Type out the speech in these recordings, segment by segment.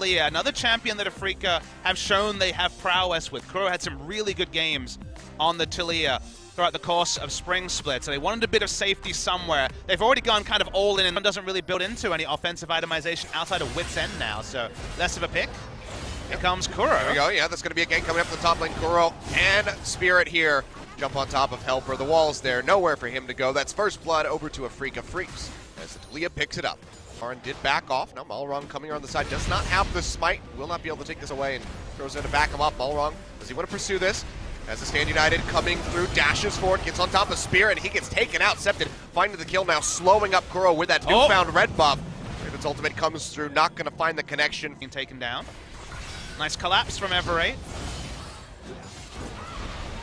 Taliyah, another champion that Afreeca have shown they have prowess with. Kuro had some really good games on the Taliyah throughout the course of Spring Split, so they wanted a bit of safety somewhere. They've already gone kind of all in and doesn't really build into any offensive itemization outside of Wit's End now, so less of a pick. Here comes Kuro. There we go, yeah, that's going to be a gank coming up the top lane. Kuro and Spirit here jump on top of Helper. The wall's there, nowhere for him to go. That's first blood over to Afreeca Freecs as the Taliyah picks it up. Arn did back off. Now Malrong coming around the side, does not have the smite, will not be able to take this away, and throws in to back him up. Malrong, does he want to pursue this? As the Stand United coming through, dashes forward, gets on top of Spirit, and he gets taken out. Septed finding the kill now, slowing up Kuro with that newfound red buff. Raven's ultimate comes through, not going to find the connection. Being taken down. Nice collapse from Everate.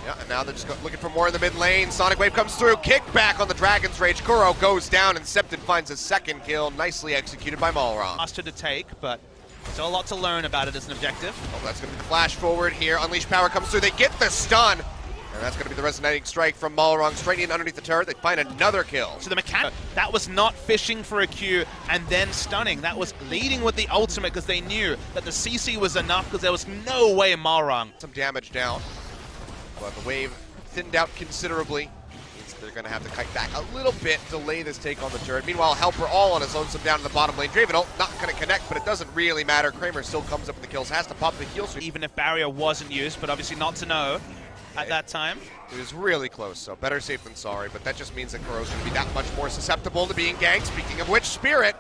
Yeah, and now they're just looking for more in the mid lane. Sonic Wave comes through, kick back on the Dragon's Rage. Kuro goes down, and Septed finds his second kill, nicely executed by Malrong. Faster to take, but still a lot to learn about it as an objective. Oh, that's going to be the flash forward here. Unleash Power comes through, they get the stun. And that's going to be the resonating strike from Malrong, straight in underneath the turret. They find another kill. So the mechanic, that was not fishing for a Q and then stunning. That was leading with the ultimate because they knew that the CC was enough because there was no way Malrong. Some damage down, but the wave thinned out considerably. Means they're going to have to kite back a little bit, delay this take on the turret. Meanwhile, Helper all on his lonesome down in the bottom lane. Draven ult not going to connect, but it doesn't really matter. Kramer still comes up with the kills, has to pop the heal switch. Even if barrier wasn't used, but obviously not to know at that time. It was really close, so better safe than sorry, but that just means that Kuro's going to be that much more susceptible to being ganked. Speaking of which, Spirit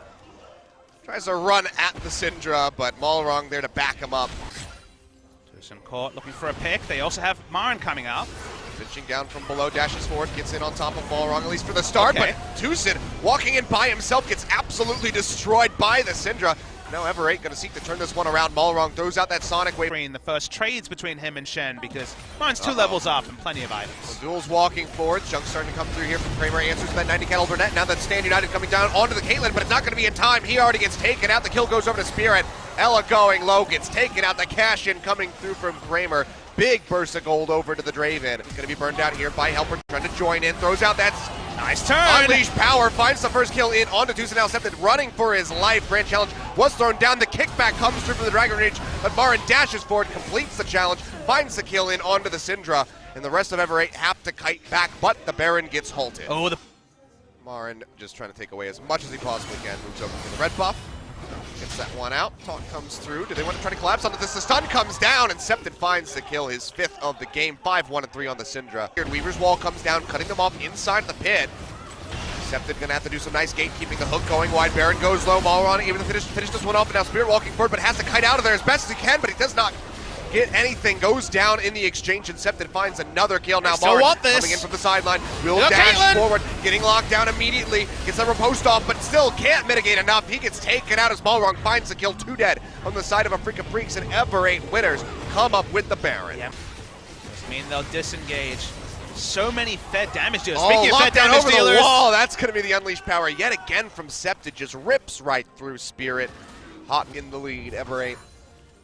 tries to run at the Syndra, but Malrong there to back him up. Tucson caught, looking for a pick. They also have Marin coming up. Pitching down from below, dashes forward, gets in on top of Malrong, at least for the start, okay. But Tucson walking in by himself gets absolutely destroyed by the Syndra. Now Everate going to seek to turn this one around. Malrong throws out that Sonic Wave. The first trades between him and Shen because Marin's two levels up and plenty of items. Well, Duel's walking forward. Junk's starting to come through here from Kramer. Answers to that 90 Cat Net. Now that Stand United coming down onto the Caitlyn, but it's not going to be in time. He already gets taken out. The kill goes over to Spirit. Ella going low, gets taken out. The cash in coming through from Kramer. Big burst of gold over to the Draven. Going to be burned out here by Helper, trying to join in. Throws out that nice turn. Unleash Power finds the first kill in onto Tucson. Now Septed running for his life. Grand challenge was thrown down. The kickback comes through from the Dragon Rage, but Marin dashes forward, completes the challenge, finds the kill in onto the Syndra, and the rest of Everate have to kite back, but the Baron gets halted. Oh, Marin just trying to take away as much as he possibly can. Moves over to the red buff. Gets that one out. Taunt comes through. Do they want to try to collapse onto this? The stun comes down, and Septed finds the kill, his fifth of the game. 5-1-3 on the Syndra. Weaver's wall comes down, cutting them off inside the pit. Septed gonna have to do some nice gatekeeping. The hook going wide. Baron goes low. Malrong able to finish this one off, and now Spirit walking forward, but has to kite out of there as best as he can, but he does not get anything. Goes down in the exchange, and Septed finds another kill. Now Marin coming in from the sideline. Will dash Caitlyn forward, getting locked down immediately. Gets a riposte off, but still can't mitigate enough. He gets taken out as Malrong finds the kill. 2 dead on the side of Afreeca Freecs, and Everate winners come up with the Baron. Yeah. I mean, they'll disengage. So many Fed damage dealers. Oh, Speaking of Fed damage over dealers, the wall. That's going to be the Unleashed Power yet again from Septed. Just rips right through Spirit. Hot in the lead. Everate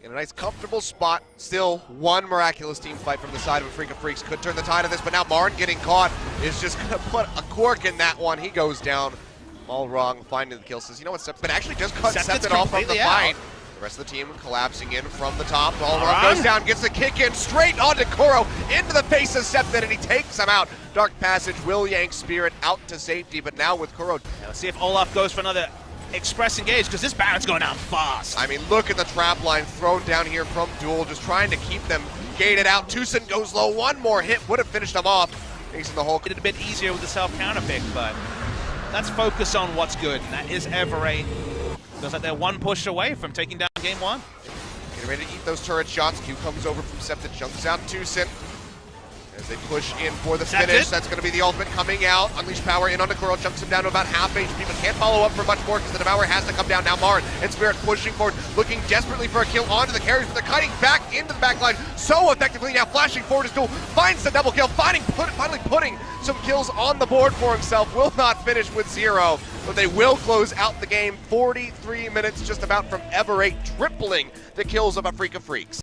in a nice comfortable spot. Still one miraculous team fight from the side of Afreeca Freecs. Could turn the tide of this, but now Marin getting caught is just going to put a cork in that one. He goes down. Malrong finding the kill. Says, you know what, Septed actually just cut Septed off from the fight. The rest of the team collapsing in from the top. Malrong goes down, gets the kick in straight onto Kuro, into the face of Septed, and he takes him out. Dark Passage will yank Spirit out to safety, but now with Kuro. Let's see if Olaf goes for another express engage, because this Baron's going down fast. I mean, look at the trap line thrown down here from Duel, just trying to keep them gated out. Tucson goes low, one more hit would have finished them off. He's in the hole. Did it a bit easier with the self-counter pick, but let's focus on what's good, and that is Everate. Feels like they're one push away from taking down game 1. Getting ready to eat those turret shots. Q comes over from Septed, jumps out Tucson. As they push in for the finish, that's going to be the ultimate coming out. Unleash Power in on the Kuro, jumps him down to about half HP, but can't follow up for much more because the Devourer has to come down. Now Marin and Spirit pushing forward, looking desperately for a kill onto the carriers, but they're cutting back into the back line so effectively. Now flashing forward as Duel finds the double kill, finally putting some kills on the board for himself. Will not finish with 0, but they will close out the game. 43 minutes just about from Everate, tripling the kills of Afreeca Freecs.